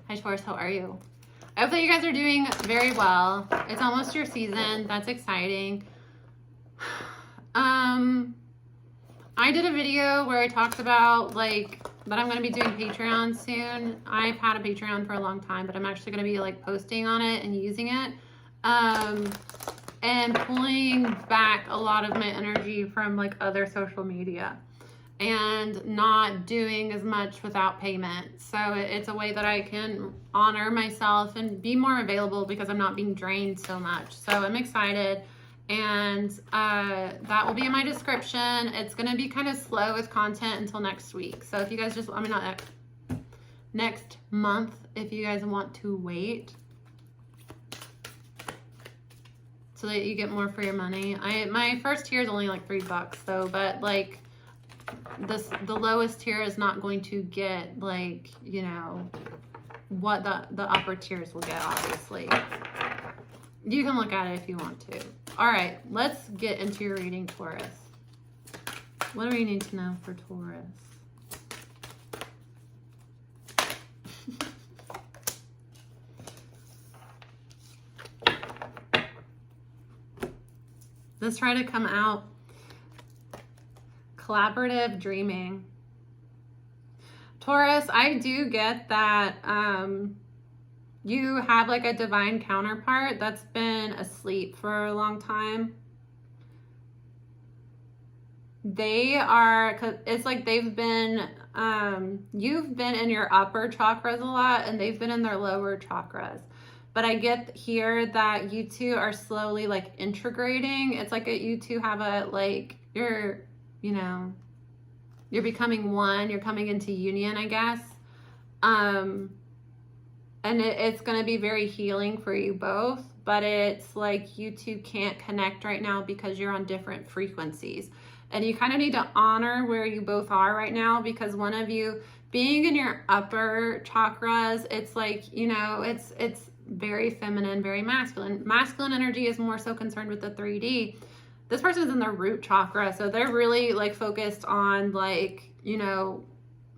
Hi Taurus, how are you? I hope that you guys are doing very well. It's almost your season. That's exciting. I did a video where I talked about like that I'm going to be doing Patreon soon. I've had a Patreon for a long time, but I'm actually going to be like posting on it and using it. And pulling back a lot of my energy from like other social media and not doing as much without payment. So it's a way that I can honor myself and be more available because I'm not being drained so much. So I'm excited. And that will be in my description. It's going to be kind of slow with content until next week. So if you guys just, I mean, not next month, if you guys want to wait so that you get more for your money. My first tier is only like $3 though, but like the lowest tier is not going to get like, you know, what the upper tiers will get, obviously. You can look at it if you want to. All right, let's get into your reading, Taurus. What do we need to know for Taurus? Let's try to come out. Collaborative dreaming. Taurus, I do get that you have like a divine counterpart that's been asleep for a long time. They are, it's like they've been, you've been in your upper chakras a lot and they've been in their lower chakras. But I get here that you two are slowly like integrating. It's like you two have a, like, you're, you know, you're becoming one, you're coming into union, I guess. And it's going to be very healing for you both, but it's like you two can't connect right now because you're on different frequencies. And you kind of need to honor where you both are right now, because one of you being in your upper chakras, it's like, you know, it's very feminine, very masculine. Masculine energy is more so concerned with the 3D. This person is in their root chakra, so they're really like focused on like, you know,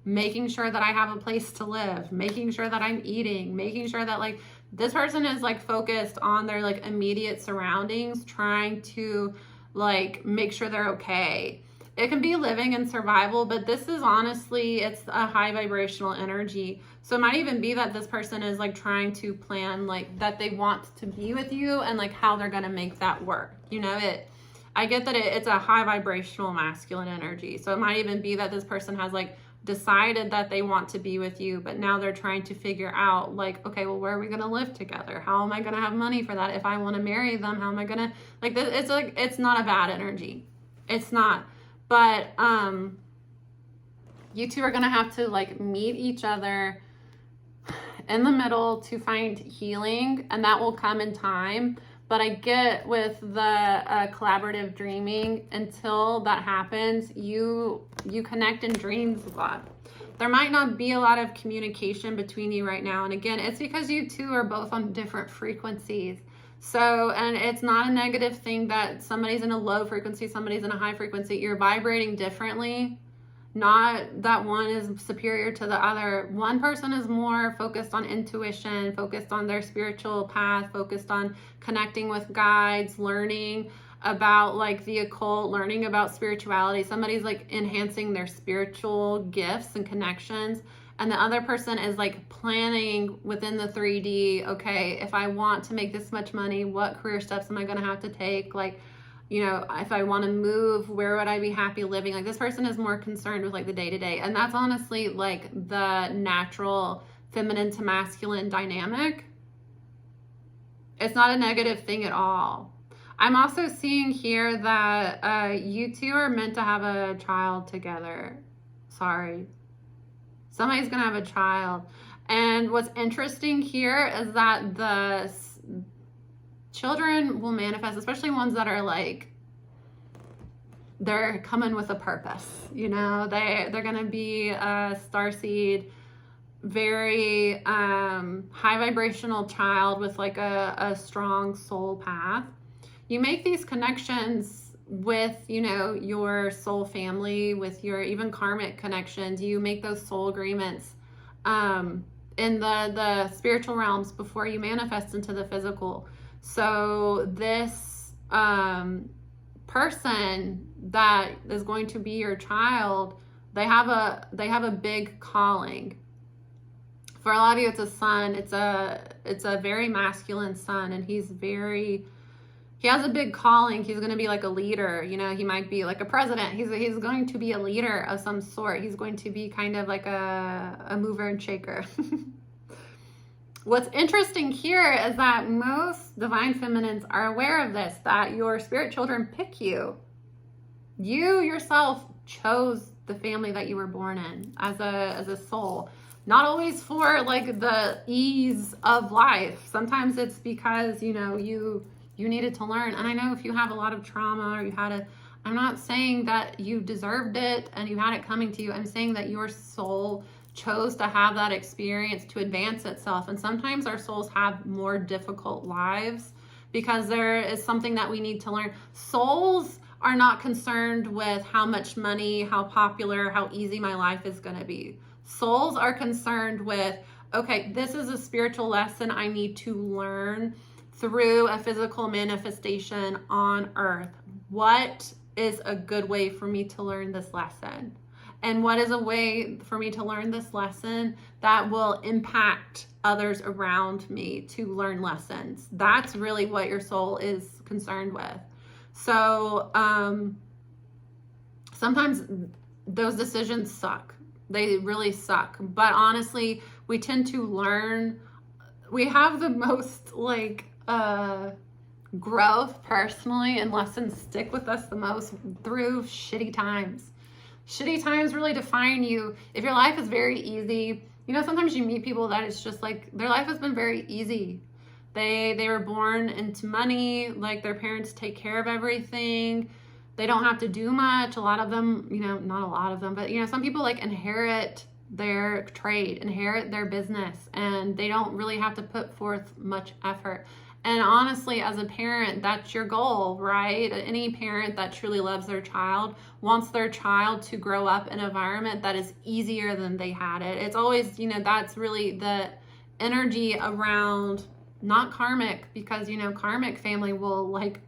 making sure that I have a place to live, making sure that I'm eating, making sure that like this person is like focused on their like immediate surroundings, trying to like make sure they're okay. It can be living in survival, but this is honestly, it's a high vibrational energy. So it might even be that this person is like trying to plan like that they want to be with you and like how they're going to make that work. You know, I get that it's a high vibrational masculine energy. So it might even be that this person has like decided that they want to be with you, but now they're trying to figure out like, okay, well, where are we going to live together? How am I going to have money for that? If I want to marry them, how am I going to, like, it's like, it's not a bad energy. It's not, but, you two are going to have to like meet each other in the middle to find healing, and that will come in time. But I get with the collaborative dreaming, until that happens, you connect in dreams a lot. There might not be a lot of communication between you right now. And again, it's because you two are both on different frequencies. So, and it's not a negative thing that somebody's in a low frequency, somebody's in a high frequency. You're vibrating differently. Not that one is superior to the other. One person is more focused on intuition, focused on their spiritual path, focused on connecting with guides, learning about like the occult, learning about spirituality. Somebody's like enhancing their spiritual gifts and connections. And the other person is like planning within the 3D, okay, if I want to make this much money, what career steps am I going to have to take? Like, you know, if I want to move, where would I be happy living? Like this person is more concerned with like the day-to-day. And that's honestly like the natural feminine to masculine dynamic. It's not a negative thing at all. I'm also seeing here that you two are meant to have a child together. Sorry. Somebody's going to have a child. And what's interesting here is that the children will manifest, especially ones that are like, they're coming with a purpose, you know, they're going to be a starseed, very high vibrational child with like a strong soul path. You make these connections with, you know, your soul family, with your even karmic connections. You make those soul agreements in the spiritual realms before you manifest into the physical. So this person that is going to be your child, they have a big calling. For a lot of you, it's a son. It's a very masculine son, and he has a big calling. He's going to be like a leader. You know, he might be like a president. He's going to be a leader of some sort. He's going to be kind of like a mover and shaker. What's interesting here is that most divine feminines are aware of this, that your spirit children pick you. You yourself chose the family that you were born in as a soul. Not always for like the ease of life. Sometimes it's because, you know, you needed to learn. And I know if you have a lot of trauma or I'm not saying that you deserved it and you had it coming to you. I'm saying that your soul chose to have that experience to advance itself. And sometimes our souls have more difficult lives because there is something that we need to learn. Souls are not concerned with how much money, how popular, how easy my life is going to be. Souls are concerned with, okay, this is a spiritual lesson I need to learn through a physical manifestation on earth. What is a good way for me to learn this lesson? And what is a way for me to learn this lesson that will impact others around me to learn lessons? That's really what your soul is concerned with. So sometimes those decisions suck. They really suck. But honestly, we tend to learn. We have the most like growth personally, and lessons stick with us the most through shitty times. Shitty times really define you. If your life is very easy, you know, sometimes you meet people that it's just like their life has been very easy. They were born into money, like their parents take care of everything. They don't have to do much. A lot of them, you know, not a lot of them, but you know, some people like inherit their trade, inherit their business, and they don't really have to put forth much effort. And honestly, as a parent, that's your goal, right? Any parent that truly loves their child wants their child to grow up in an environment that is easier than they had it. It's always, you know, that's really the energy around, not karmic, because, you know, karmic family will like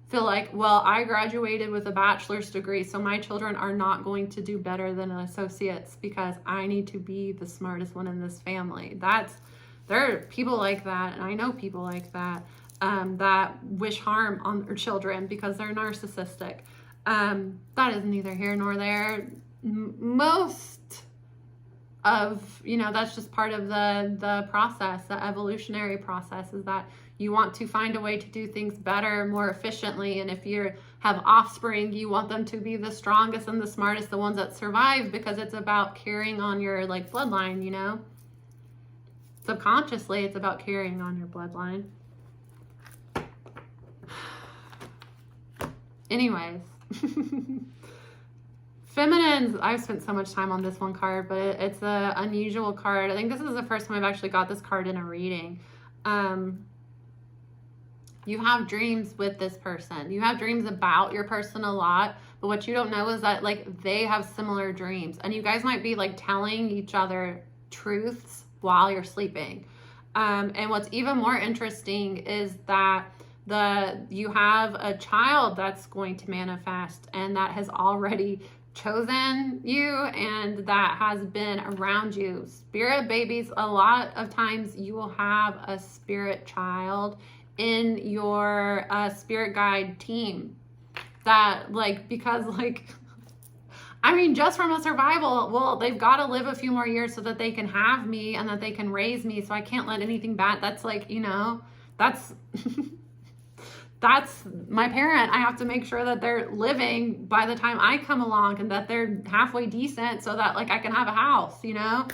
feel like, well, I graduated with a bachelor's degree, so my children are not going to do better than associates because I need to be the smartest one in this family. There are people like that, and I know people like that, that wish harm on their children because they're narcissistic. That is neither here nor there. Most of, you know, that's just part of the process, the evolutionary process, is that you want to find a way to do things better, more efficiently. And if you have offspring, you want them to be the strongest and the smartest, the ones that survive, because it's about carrying on your like bloodline, you know? Subconsciously, it's about carrying on your bloodline. Anyways. Feminines, I've spent so much time on this one card, but it's an unusual card. I think this is the first time I've actually got this card in a reading. You have dreams with this person. You have dreams about your person a lot, but what you don't know is that like they have similar dreams, and you guys might be like telling each other truths while you're sleeping. And what's even more interesting is that you have a child that's going to manifest, and that has already chosen you, and that has been around you. Spirit babies, a lot of times you will have a spirit child in your spirit guide team that like, because like, I mean, just from a survival, well, they've got to live a few more years so that they can have me and that they can raise me. So I can't let anything bad. That's like, you know, that's, that's my parent. I have to make sure that they're living by the time I come along, and that they're halfway decent so that like I can have a house, you know?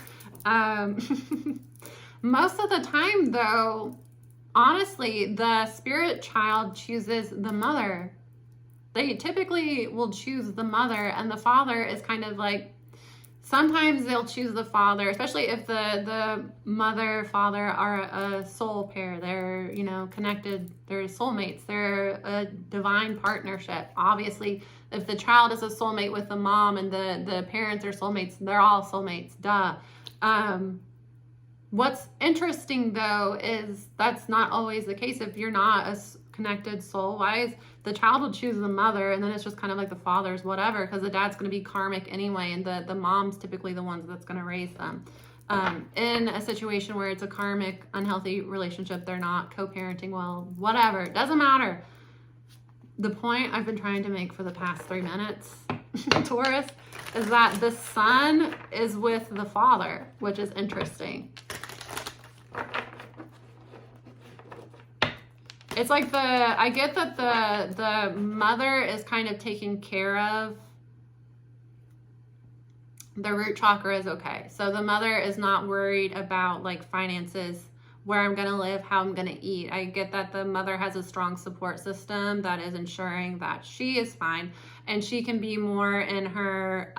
Most of the time though, honestly, the spirit child chooses the mother. They typically will choose the mother, and the father is kind of like, sometimes they'll choose the father, especially if the mother, father are a soul pair. They're, you know, connected. They're soulmates. They're a divine partnership. Obviously, if the child is a soulmate with the mom and the parents are soulmates, they're all soulmates. Duh. What's interesting though is that's not always the case. If you're not as connected soul-wise, the child will choose the mother, and then it's just kind of like the father's whatever, because the dad's going to be karmic anyway, and the mom's typically the ones that's going to raise them. In a situation where it's a karmic, unhealthy relationship, they're not co-parenting well, whatever, it doesn't matter. The point I've been trying to make for the past 3 minutes, Taurus, is that the son is with the father, which is interesting. It's like I get that the mother is kind of taking care of, the root chakra is okay. So the mother is not worried about like finances, where I'm going to live, how I'm going to eat. I get that the mother has a strong support system that is ensuring that she is fine, and she can be more in her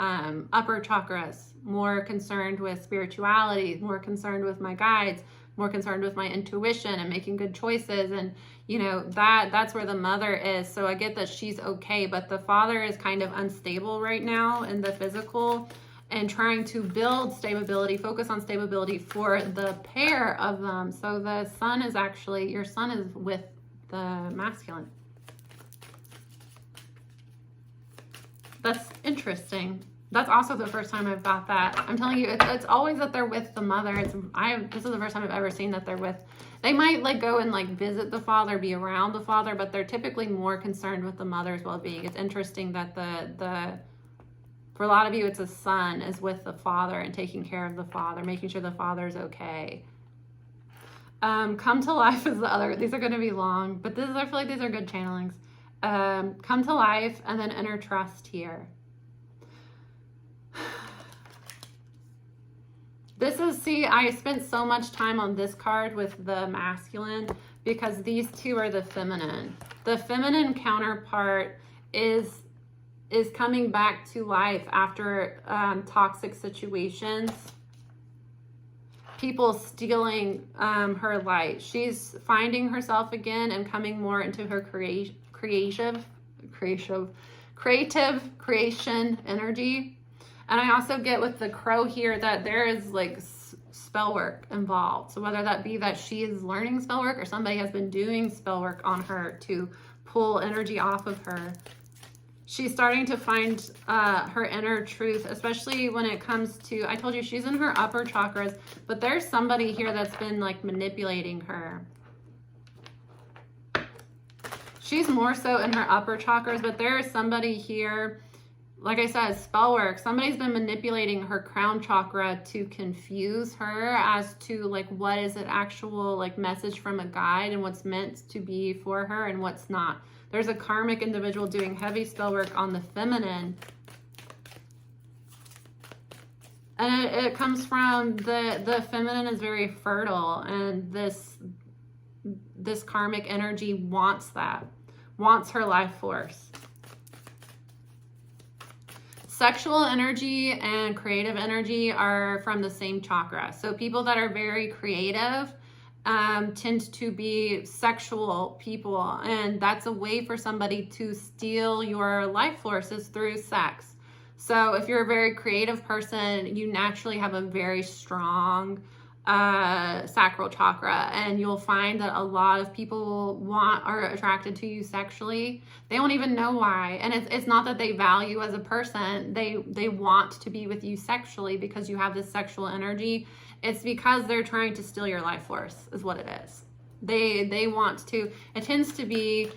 upper chakras, more concerned with spirituality, more concerned with my guides, more concerned with my intuition and making good choices. And you know, that's where the mother is. So I get that she's okay, but the father is kind of unstable right now in the physical, and trying to build stability, focus on stability for the pair of them. So the son is actually, your son is with the masculine. That's interesting. That's also the first time I've got that. I'm telling you, it's always that they're with the mother. This is the first time I've ever seen that they're with. They might like go and like visit the father, be around the father, but they're typically more concerned with the mother's well-being. It's interesting that for a lot of you, it's a son is with the father and taking care of the father, making sure the father's okay. Come to life is the other. These are going to be long, but I feel like these are good channelings. Come to life, and then inner trust here. This is, see, I spent so much time on this card with the masculine because these two are the feminine. The feminine counterpart is coming back to life after toxic situations. People stealing her light. She's finding herself again and coming more into her creative creation energy. And I also get with the crow here that there is like spell work involved. So whether that be that she is learning spell work or somebody has been doing spell work on her to pull energy off of her. She's starting to find her inner truth, especially when it comes to, I told you she's in her upper chakras, but there's somebody here that's been like manipulating her. She's more so in her upper chakras, but there is somebody here, like I said, spell work. Somebody's been manipulating her crown chakra to confuse her as to like what is an actual like message from a guide and what's meant to be for her and what's not. There's a karmic individual doing heavy spell work on the feminine. And it comes from the feminine is very fertile, and this karmic energy wants that, wants her life force. Sexual energy and creative energy are from the same chakra. So people that are very creative tend to be sexual people, and that's a way for somebody to steal your life forces through sex. So if you're a very creative person, you naturally have a very strong sacral chakra, and you'll find that a lot of people are attracted to you sexually. They don't even know why, and it's not that they value you as a person. They want to be with you sexually because you have this sexual energy. It's because they're trying to steal your life force is what it is. They want to, it tends to be,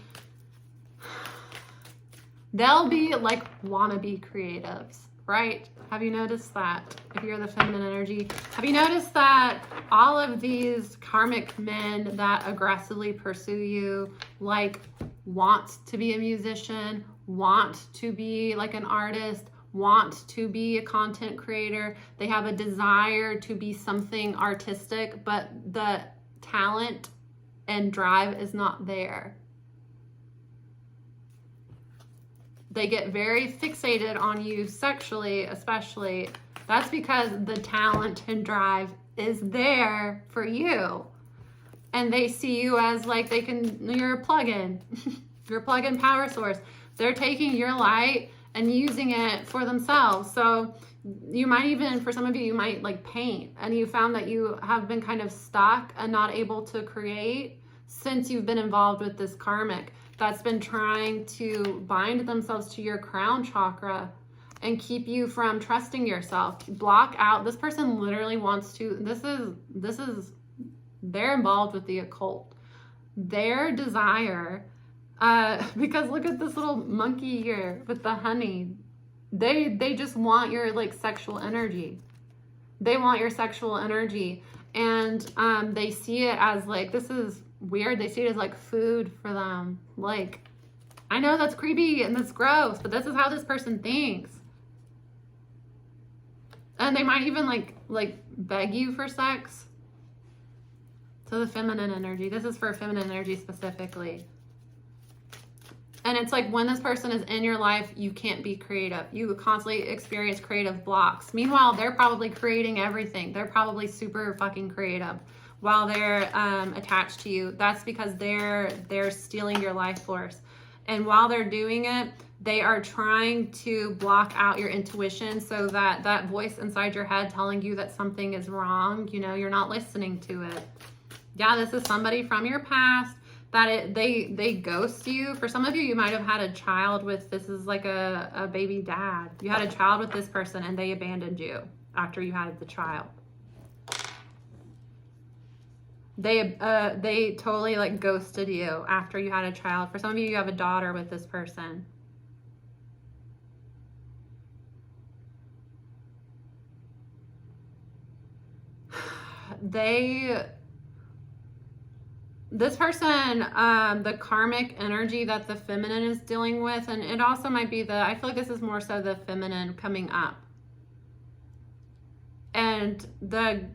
they'll be like wannabe creatives, right? Have you noticed that? If you're the feminine energy, have you noticed that all of these karmic men that aggressively pursue you, like want to be a musician, want to be like an artist, want to be a content creator, they have a desire to be something artistic, but the talent and drive is not there. They get very fixated on you sexually, especially. That's because the talent and drive is there for you. And they see you as like you're a plug-in. You're a plug-in power source. They're taking your light and using it for themselves. So You might even, for some of you, you might like paint, and you found that you have been kind of stuck and not able to create since you've been involved with this karmic that's been trying to bind themselves to your crown chakra and keep you from trusting yourself. Block out. This person literally wants to, this is, they're involved with the occult. Their desire, because look at this little monkey here with the honey. They just want your like sexual energy. They want your sexual energy. And they see it as like, this is weird. They see it as like food for them. Like, I know that's creepy and that's gross, but this is how this person thinks. And they might even like beg you for sex. So the feminine energy, this is for feminine energy specifically. And it's like when this person is in your life, you can't be creative. You constantly experience creative blocks. Meanwhile, they're probably creating everything. They're probably super fucking creative while they're attached to you. That's because they're stealing your life force. And while they're doing it, they are trying to block out your intuition so that that voice inside your head telling you that something is wrong, you know, you're not listening to it. Yeah, this is somebody from your past that they ghost you. For some of you, you might have had a child with, this is like a baby dad. You had a child with this person and they abandoned you after you had the child. They totally like ghosted you after you had a child. For some of you, you have a daughter with this person. This person, the karmic energy that the feminine is dealing with, and it also might be I feel like this is more so the feminine coming up. And the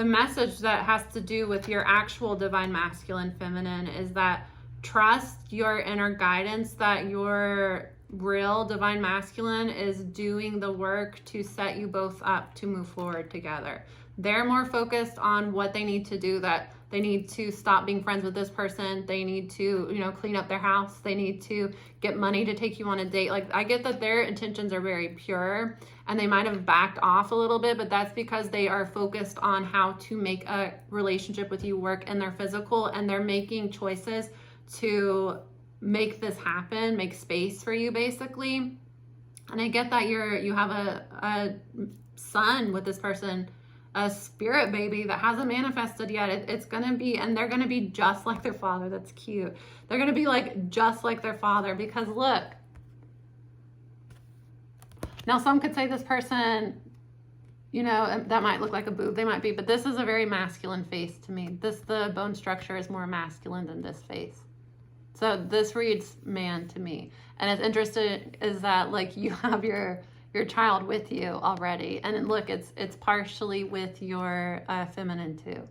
message that has to do with your actual divine masculine feminine is that trust your inner guidance, that your real divine masculine is doing the work to set you both up to move forward together. They're more focused on what they need to do, that they need to stop being friends with this person. They need to, you know, clean up their house. They need to get money to take you on a date. Like, I get that their intentions are very pure and they might have backed off a little bit, but that's because they are focused on how to make a relationship with you work in their physical, and they're making choices to make this happen, make space for you basically. And I get that you have a son with this person, a spirit baby that hasn't manifested yet. It's gonna be, and they're gonna be just like their father. That's cute. They're gonna be like just like their father, because look, now some could say this person, you know, that might look like a boob, they might be, but this is a very masculine face to me. The bone structure is more masculine than this face. So this reads man to me. And it's interesting is that like you have your child with you already, and look, it's partially with your feminine too,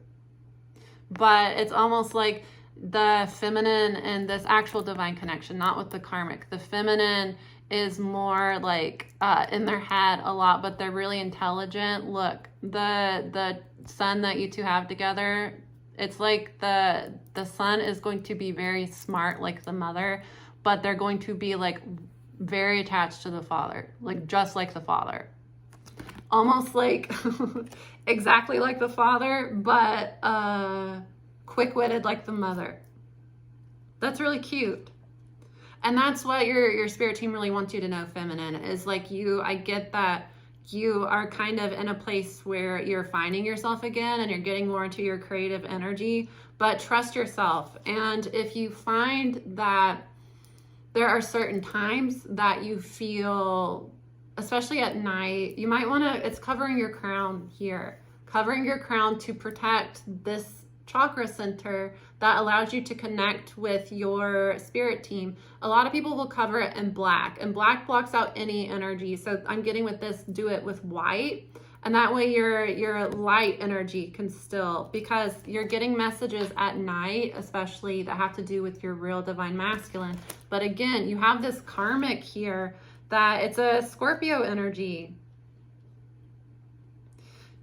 but it's almost like the feminine and this actual divine connection, not with the karmic. The feminine is more like in their head a lot, but they're really intelligent. Look, the son that you two have together, it's like the son is going to be very smart like the mother, but they're going to be like very attached to the father, like just like the father, almost like exactly like the father, but quick-witted like the mother. That's really cute. And that's what your spirit team really wants you to know, feminine, is like I get that you are kind of in a place where you're finding yourself again and you're getting more into your creative energy, but trust yourself. And if you find that there are certain times that you feel, especially at night, you might want to, it's covering your crown here, covering your crown to protect this chakra center that allows you to connect with your spirit team. A lot of people will cover it in black, and black blocks out any energy. So I'm getting with this, do it with white. And that way your light energy can still, because you're getting messages at night, especially that have to do with your real divine masculine. But again, you have this karmic here that it's a Scorpio energy.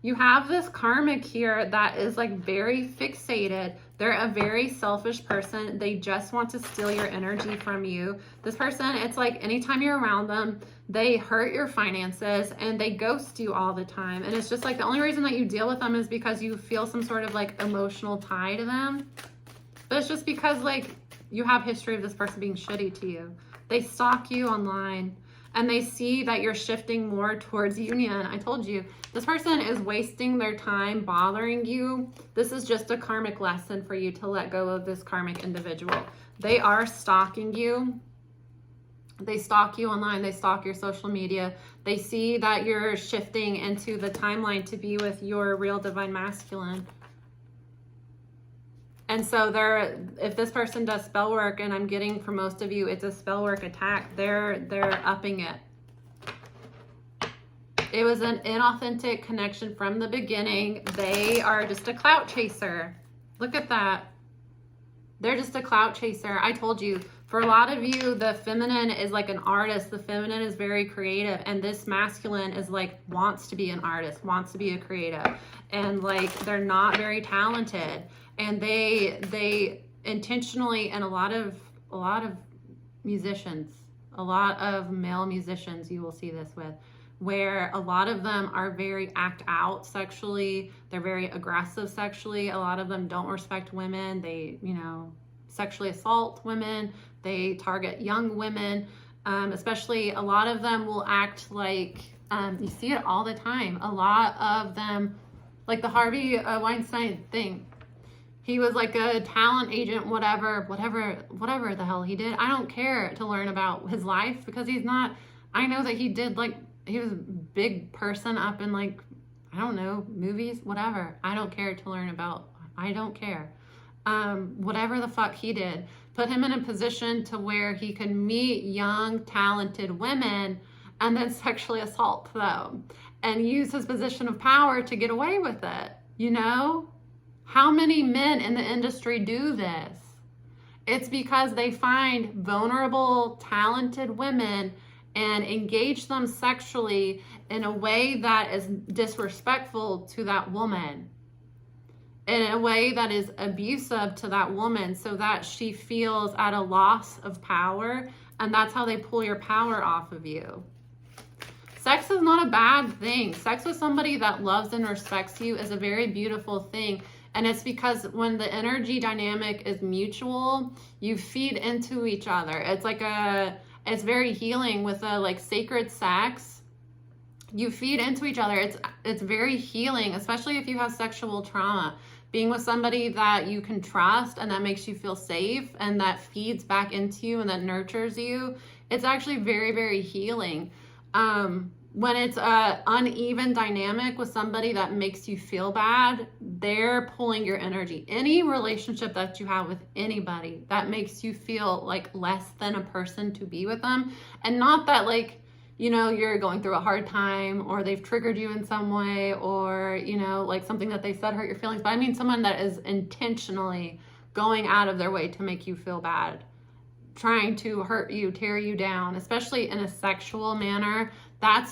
You have this karmic here that is like very fixated. They're a very selfish person. They just want to steal your energy from you. This person, it's like anytime you're around them, they hurt your finances and they ghost you all the time. And it's just like the only reason that you deal with them is because you feel some sort of like emotional tie to them. But it's just because like you have history of this person being shitty to you. They stalk you online and they see that you're shifting more towards union. I told you, this person is wasting their time bothering you. This is just a karmic lesson for you to let go of this karmic individual. They are stalking you. They stalk you online. They stalk your social media. They see that you're shifting into the timeline to be with your real divine masculine. And so if this person does spell work, and I'm getting for most of you, it's a spell work attack, they're upping it. It was an inauthentic connection from the beginning. They are just a clout chaser. Look at that. They're just a clout chaser. I told you, for a lot of you, the feminine is like an artist. The feminine is very creative. And this masculine is like, wants to be an artist, wants to be a creative. And like, they're not very talented. And they intentionally, and a lot of musicians, a lot of male musicians, you will see this with, where a lot of them are very act out sexually. They're very aggressive sexually. A lot of them don't respect women. They, sexually assault women. They target young women. Especially a lot of them will act like, you see it all the time. A lot of them, like the Harvey Weinstein thing. He was like a talent agent, whatever the hell he did. I don't care to learn about his life because he's not, I know that he did like, he was a big person up in like, I don't know, movies, whatever. I don't care to learn about, I don't care. Whatever the fuck he did, put him in a position to where he could meet young, talented women and then sexually assault them and use his position of power to get away with it, How many men in the industry do this? It's because they find vulnerable, talented women and engage them sexually in a way that is disrespectful to that woman, in a way that is abusive to that woman, so that she feels at a loss of power, and that's how they pull your power off of you. Sex is not a bad thing. Sex with somebody that loves and respects you is a very beautiful thing. And it's because when the energy dynamic is mutual, you feed into each other. It's very healing with a like sacred sex. You feed into each other. It's very healing, especially if you have sexual trauma. Being with somebody that you can trust and that makes you feel safe and that feeds back into you and that nurtures you. It's actually very, very healing. When it's a uneven dynamic with somebody that makes you feel bad, they're pulling your energy. Any relationship that you have with anybody that makes you feel like less than a person to be with them, and not that like, you're going through a hard time or they've triggered you in some way or, like something that they said hurt your feelings, but I mean someone that is intentionally going out of their way to make you feel bad, trying to hurt you, tear you down, especially in a sexual manner. That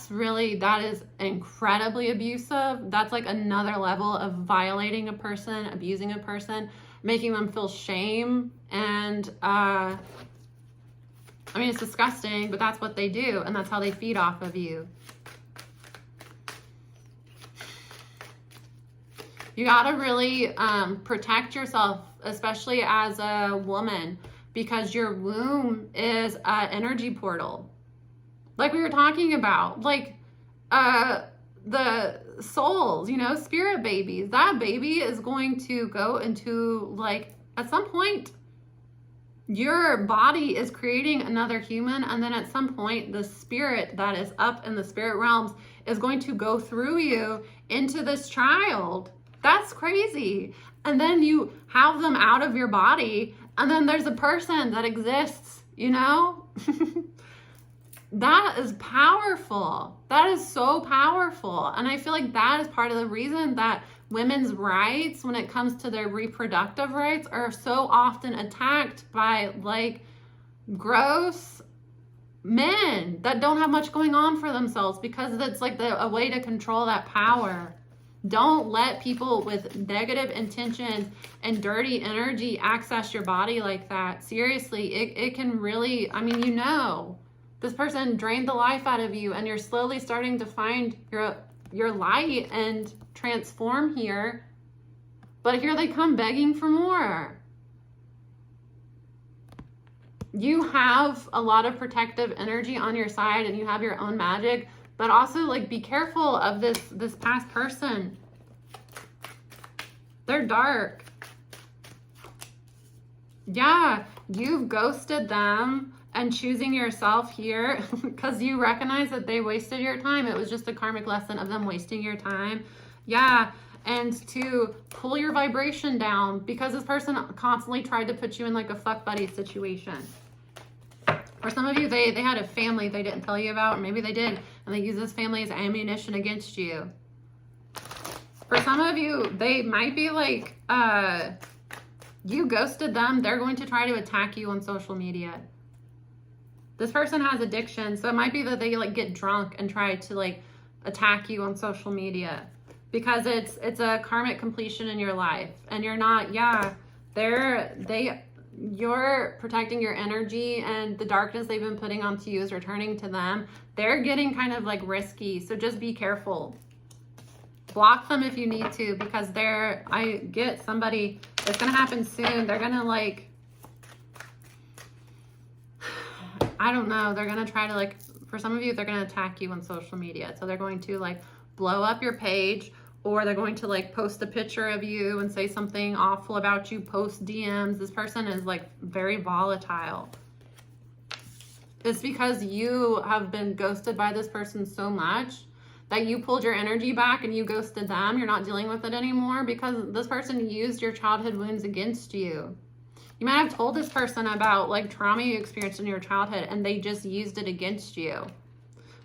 is incredibly abusive. That's like another level of violating a person, abusing a person, making them feel shame. And it's disgusting, but that's what they do. And that's how they feed off of you. You gotta really protect yourself, especially as a woman, because your womb is an energy portal. Like we were talking about, like the souls, spirit babies. That baby is going to go into, like, at some point, your body is creating another human. And then at some point, the spirit that is up in the spirit realms is going to go through you into this child. That's crazy. And then you have them out of your body. And then there's a person that exists, That is powerful. That is so powerful. And I feel like that is part of the reason that women's rights, when it comes to their reproductive rights, are so often attacked by like gross men that don't have much going on for themselves, because it's like a way to control that power. Don't let people with negative intentions and dirty energy access your body like that. Seriously, it can really, I mean, you know, this person drained the life out of you and you're slowly starting to find your light and transform here. But here they come begging for more. You have a lot of protective energy on your side and you have your own magic, but also like be careful of this past person. They're dark. Yeah, you've ghosted them and choosing yourself here because you recognize that they wasted your time. It was just a karmic lesson of them wasting your time. Yeah, and to pull your vibration down because this person constantly tried to put you in like a fuck buddy situation. For some of you, they had a family they didn't tell you about, or maybe they did, and they use this family as ammunition against you. For some of you, they might be like, you ghosted them. They're going to try to attack you on social media. This person has addiction, so it might be that they like get drunk and try to like attack you on social media because it's a karmic completion in your life, and you're not. Yeah, you're protecting your energy, and the darkness they've been putting onto you is returning to them. They're getting kind of like risky, so just be careful. Block them if you need to, because I get somebody, it's gonna happen soon. They're gonna like, I don't know, they're gonna try to like, for some of you, they're gonna attack you on social media. So they're going to like blow up your page, or they're going to like post a picture of you and say something awful about you, post DMs. This person is like very volatile. It's because you have been ghosted by this person so much that you pulled your energy back and you ghosted them. You're not dealing with it anymore because this person used your childhood wounds against you. You might have told this person about like trauma you experienced in your childhood and they just used it against you.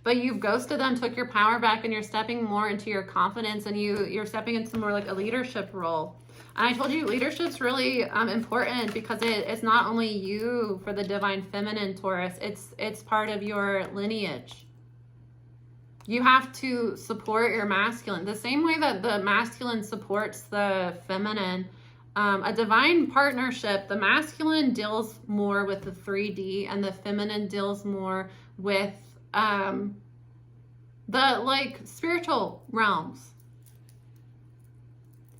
But you've ghosted them, took your power back, and you're stepping more into your confidence, and you're stepping into more like a leadership role. And I told you leadership's really important because it's not only you for the divine feminine, Taurus, it's part of your lineage. You have to support your masculine the same way that the masculine supports the feminine. A divine partnership, the masculine deals more with the 3D and the feminine deals more with the like spiritual realms.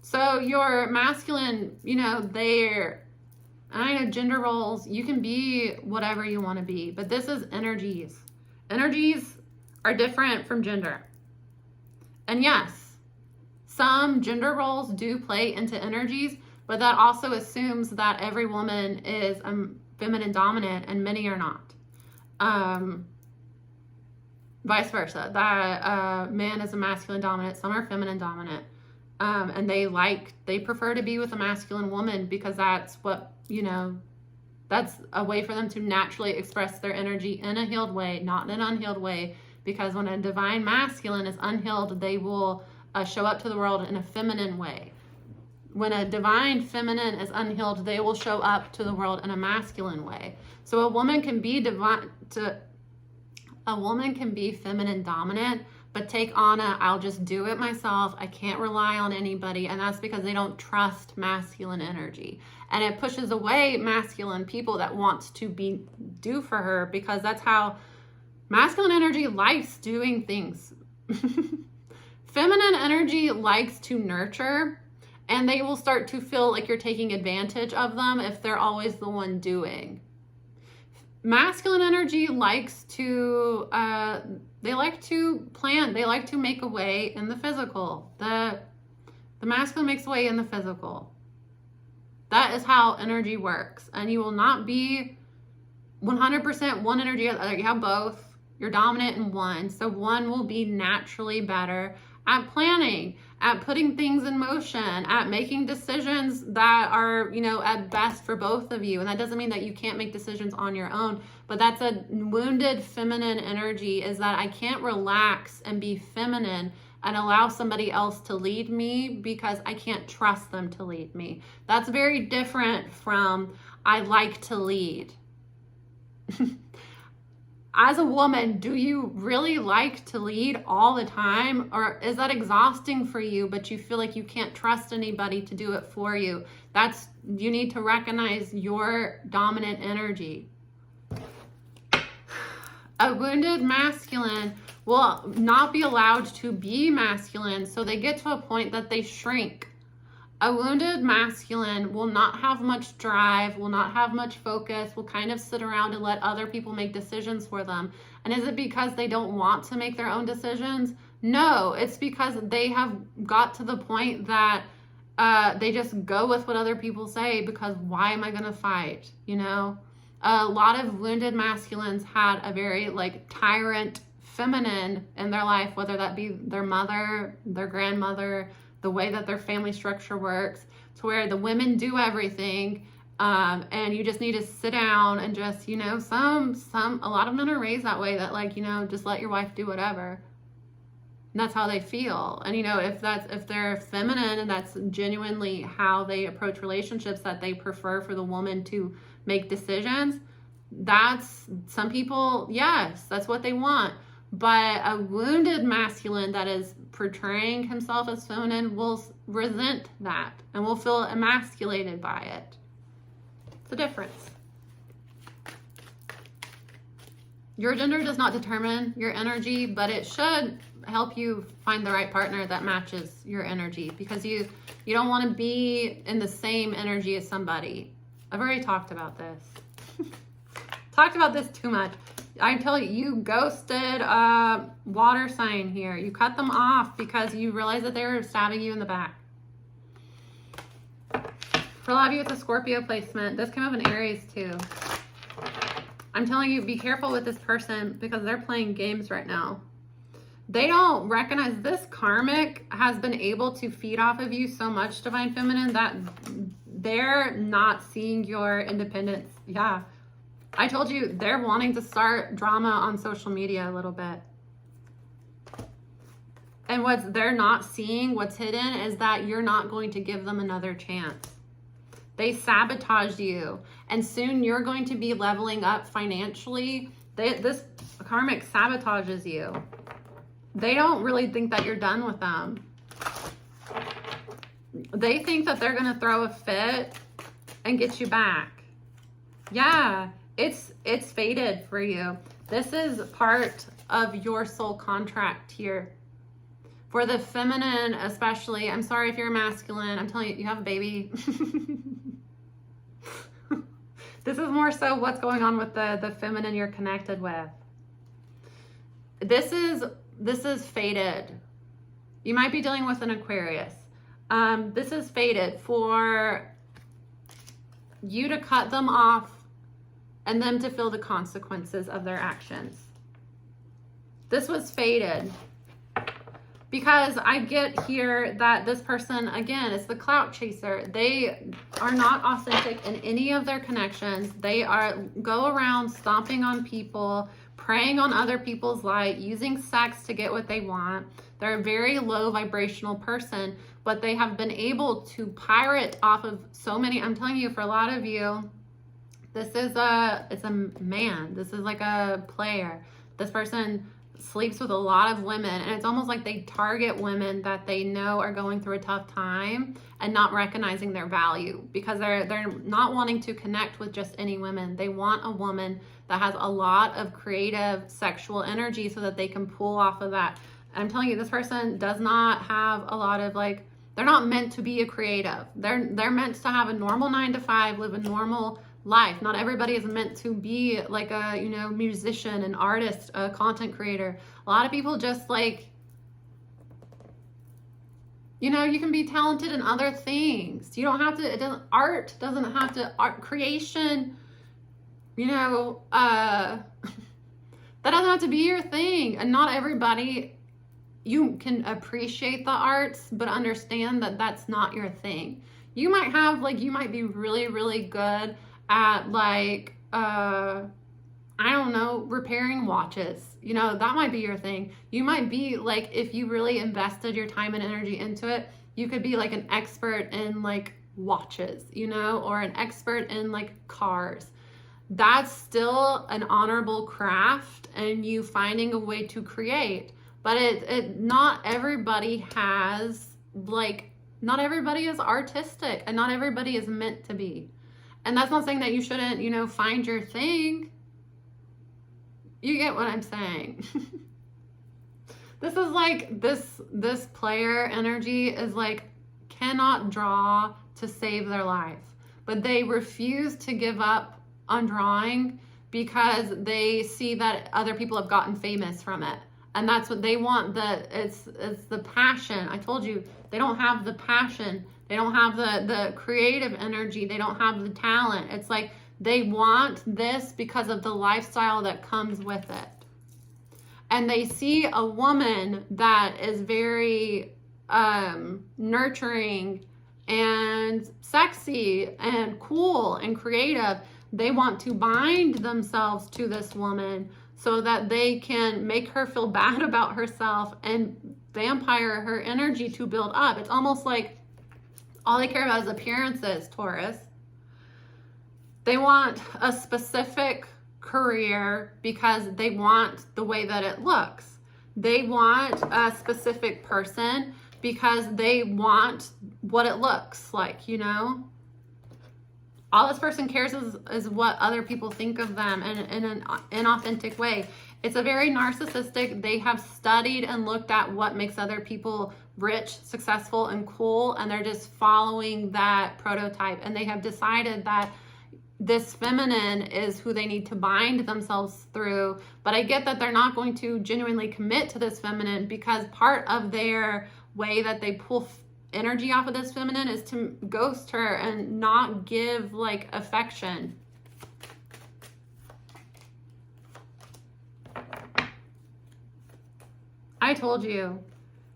So your masculine, you know, I know gender roles, you can be whatever you want to be, but this is energies. Energies are different from gender. And yes, some gender roles do play into energies, but that also assumes that every woman is feminine dominant and many are not. Vice versa, that man is a masculine dominant, some are feminine dominant, and they prefer to be with a masculine woman because that's what, you know, that's a way for them to naturally express their energy in a healed way, not in an unhealed way, because when a divine masculine is unhealed, they will show up to the world in a feminine way. When a divine feminine is unhealed, they will show up to the world in a masculine way. So a woman can be feminine dominant, but take on I'll just do it myself. I can't rely on anybody. And that's because they don't trust masculine energy. And it pushes away masculine people that want to do for her, because that's how masculine energy likes doing things. Feminine energy likes to nurture, and they will start to feel like you're taking advantage of them if they're always the one doing. Masculine energy likes to, they like to plan, they like to make a way in the physical. The masculine makes a way in the physical. That is how energy works. And you will not be 100% one energy. You have both. You're dominant in one. So one will be naturally better at planning, at putting things in motion, at making decisions that are, you know, at best for both of you. And that doesn't mean that you can't make decisions on your own, but that's a wounded feminine energy, is that I can't relax and be feminine and allow somebody else to lead me because I can't trust them to lead me. That's very different from I like to lead. as a woman, do you really like to lead all the time? Or is that exhausting for you, but you feel like you can't trust anybody to do it for you? You need to recognize your dominant energy. A wounded masculine will not be allowed to be masculine, so they get to a point that they shrink. A wounded masculine will not have much drive, will not have much focus, will kind of sit around and let other people make decisions for them. And is it because they don't want to make their own decisions? No, it's because they have got to the point that they just go with what other people say, because why am I going to fight? You know, a lot of wounded masculines had a very like tyrant feminine in their life, whether that be their mother, their grandmother, the way that their family structure works, to where the women do everything, and you just need to sit down and just, you know, a lot of men are raised that way, that like, you know, just let your wife do whatever. And that's how they feel. And you know, if they're feminine and that's genuinely how they approach relationships, that they prefer for the woman to make decisions, that's, some people, yes, that's what they want. But a wounded masculine that is portraying himself as feminine will resent that and will feel emasculated by it. It's a difference. Your gender does not determine your energy, but it should help you find the right partner that matches your energy, because you don't want to be in the same energy as somebody. I've already talked about this. Talked about this too much. I tell you, you ghosted a water sign here. You cut them off because you realized that they were stabbing you in the back. For a lot of you, it's a Scorpio placement. This came up in Aries too. I'm telling you, be careful with this person, because they're playing games right now. They don't recognize this karmic has been able to feed off of you so much, Divine Feminine, that they're not seeing your independence. Yeah. I told you, they're wanting to start drama on social media a little bit. And what they're not seeing, what's hidden, is that you're not going to give them another chance. They sabotaged you. And soon you're going to be leveling up financially. This karmic sabotages you. They don't really think that you're done with them. They think that they're going to throw a fit and get you back. Yeah. It's fated for you. This is part of your soul contract here. For the feminine especially, I'm sorry if you're masculine, I'm telling you, you have a baby. This is more so what's going on with the feminine you're connected with. This is fated. You might be dealing with an Aquarius. This is fated for you to cut them off and them to feel the consequences of their actions. This was fated because I get here that this person, again, is the clout chaser. They are not authentic in any of their connections. They go around stomping on people, preying on other people's light, using sex to get what they want. They're a very low vibrational person, but they have been able to pirate off of so many. I'm telling you, for a lot of you, it's a man. This is like a player. This person sleeps with a lot of women, and it's almost like they target women that they know are going through a tough time and not recognizing their value, because they're not wanting to connect with just any women. They want a woman that has a lot of creative sexual energy so that they can pull off of that. And I'm telling you, this person does not have a lot of they're not meant to be a creative. They're meant to have a normal 9-to-5, live a normal life. Not everybody is meant to be like a, musician, an artist, a content creator. A lot of people just you can be talented in other things. You don't have to, art doesn't have to, art creation, that doesn't have to be your thing. And not everybody, you can appreciate the arts, but understand that that's not your thing. You might have, you might be really, really good at I don't know, repairing watches. That might be your thing. You might be if you really invested your time and energy into it, you could be an expert in watches, or an expert in cars. that's still an honorable craft and you finding a way to create. But not everybody has, like, not everybody is artistic and not everybody is meant to be. And that's not saying that you shouldn't, you know, find your thing. You get what I'm saying. This is like, this player energy is like, cannot draw to save their life. But they refuse to give up on drawing because they see that other people have gotten famous from it. And that's what they want. It's the passion. I told you, they don't have the passion. They don't have the creative energy. They don't have the talent. It's like they want this because of the lifestyle that comes with it. And they see a woman that is very nurturing and sexy and cool and creative. They want to bind themselves to this woman so that they can make her feel bad about herself and vampire her energy to build up. It's almost like all they care about is appearances, Taurus. They want a specific career because they want the way that it looks. They want a specific person because they want what it looks like, you know? All this person cares is what other people think of them in an inauthentic way. It's a very narcissistic. They have studied and looked at what makes other people rich, successful, and cool, and they're just following that prototype. And they have decided that this feminine is who they need to bind themselves through. But I get that they're not going to genuinely commit to this feminine because part of their way that they pull energy off of this feminine is to ghost her and not give like affection. I told you,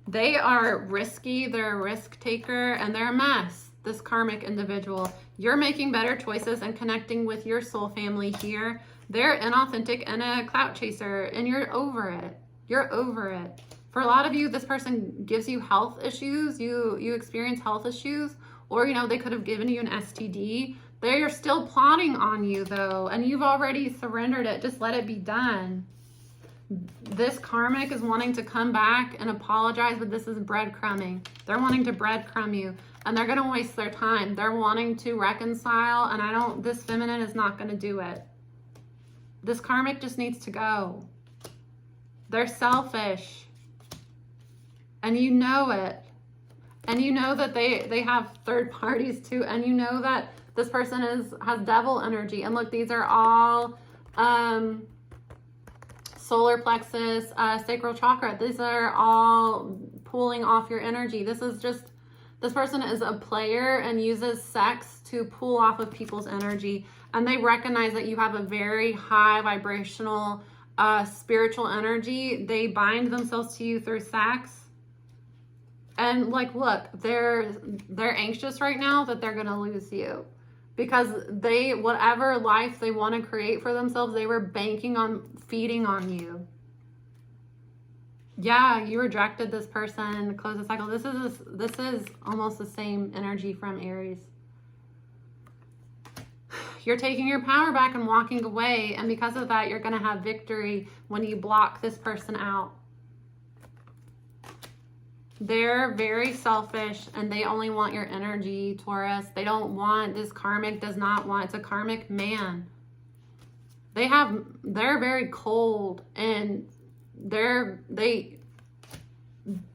they are risky, they're a risk taker, and they're a mess. This karmic individual, you're making better choices and connecting with your soul family here. They're inauthentic and a clout chaser, and you're over it. You're over it. For a lot of you, this person gives you health issues. You experience health issues, or, you know, they could have given you an STD. They're still plotting on you though, and you've already surrendered it. Just let it be done. This karmic is wanting to come back and apologize, but this is breadcrumbing. They're wanting to breadcrumb you, and they're going to waste their time. They're wanting to reconcile, and this feminine is not going to do it. This karmic just needs to go. They're selfish. And you know it. And you know that they have third parties too. And you know that this person has devil energy. And look, these are all solar plexus, sacral chakra. These are all pulling off your energy. This person is a player and uses sex to pull off of people's energy. And they recognize that you have a very high vibrational spiritual energy. They bind themselves to you through sex. And like, look, they're anxious right now that they're going to lose you because whatever life they want to create for themselves, they were banking on feeding on you. Yeah, you rejected this person, close the cycle. This is almost the same energy from Aries. You're taking your power back and walking away. And because of that, you're going to have victory when you block this person out. They're very selfish and they only want your energy, Taurus. They don't want, this karmic does not want, it's a karmic man. They're very cold and they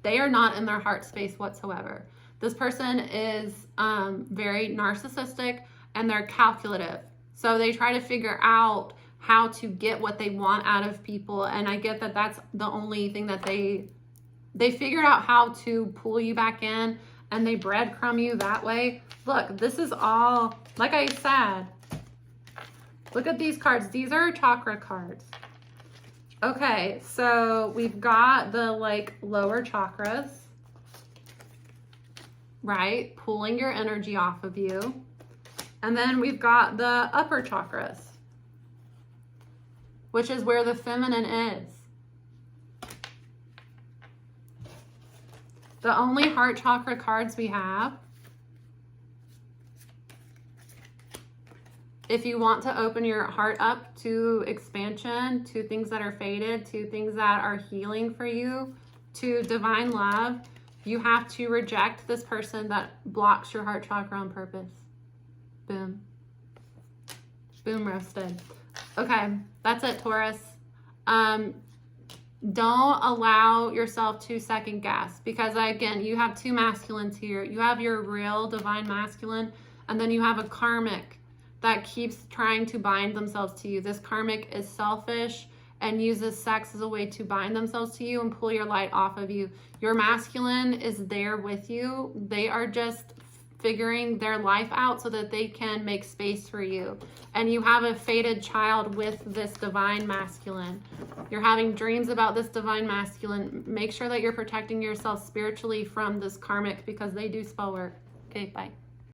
are not in their heart space whatsoever. This person is very narcissistic and they're calculative. So they try to figure out how to get what they want out of people. And I get that that's the only thing that they figured out how to pull you back in and they breadcrumb you that way. Look, this is all, like I said, look at these cards. These are chakra cards. Okay, so we've got the like lower chakras, right? Pulling your energy off of you. And then we've got the upper chakras, which is where the feminine is. The only heart chakra cards we have If you want to open your heart up to expansion, to things that are faded, to things that are healing for you, to divine love, you have to reject this person that blocks your heart chakra on purpose. Boom. Boom, roasted. Okay, that's it, Taurus. Don't allow yourself to second guess, because again, you have two masculines here. You have your real divine masculine, and then you have a karmic that keeps trying to bind themselves to you. This karmic is selfish and uses sex as a way to bind themselves to you and pull your light off of you. Your masculine is there with you. They are just figuring their life out so that they can make space for you. And you have a fated child with this divine masculine. You're having dreams about this divine masculine. Make sure that you're protecting yourself spiritually from this karmic, because they do spell work. Okay, bye.